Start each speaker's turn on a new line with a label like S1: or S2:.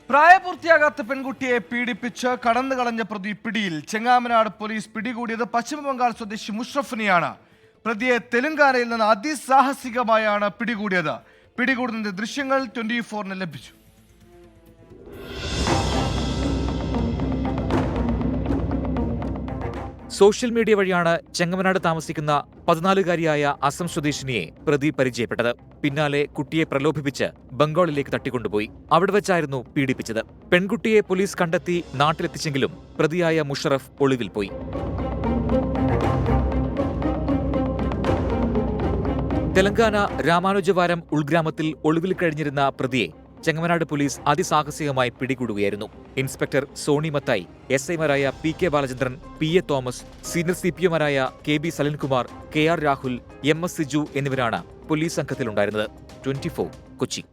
S1: പ്രായപൂർത്തിയാകാത്ത പെൺകുട്ടിയെ പീഡിപ്പിച്ച് കടന്നുകളഞ്ഞ പ്രതി പിടിയിൽ. ചെങ്ങാമനാട് പോലീസ് പിടികൂടിയത് പശ്ചിമബംഗാൾ സ്വദേശി മുഷ്റഫിനെയാണ്. പ്രതിയെ തെലങ്കാനയിൽ നിന്ന് അതിസാഹസികമായാണ് പിടികൂടിയത്. പിടികൂടുന്നതിന്റെ ദൃശ്യങ്ങൾ 24-ന് ലഭിച്ചു.
S2: സോഷ്യൽ മീഡിയ വഴിയാണ് ചെങ്ങമനാട് താമസിക്കുന്ന 14-കാരിയായ അസം സ്വദേശിനിയെ പ്രതി പരിചയപ്പെട്ടത്. പിന്നാലെ കുട്ടിയെ പ്രലോഭിപ്പിച്ച് ബംഗാളിലേക്ക് തട്ടിക്കൊണ്ടുപോയി. അവിടെ വെച്ചായിരുന്നു പീഡിപ്പിച്ചത്. പെൺകുട്ടിയെ പോലീസ് കണ്ടെത്തി നാട്ടിലെത്തിച്ചെങ്കിലും പ്രതിയായ മുഷറഫ് ഒളിവിൽ പോയി. തെലങ്കാന രാമാനുജവാരം ഉൾഗ്രാമത്തിൽ ഒളിവിൽ കഴിഞ്ഞിരുന്ന പ്രതിയെ ചെങ്ങമനാട് പോലീസ് അതിസാഹസികമായി പിടികൂടുകയായിരുന്നു. ഇൻസ്പെക്ടർ സോണി മത്തായി, SI-മാരായ PK Balachandran, PA Thomas, senior CPOമാരായ KB Salinkumar, KR Rahul, MS Siju എന്നിവരാണ് പോലീസ് സംഘത്തിലുണ്ടായിരുന്നത്. 24 കൊച്ചി.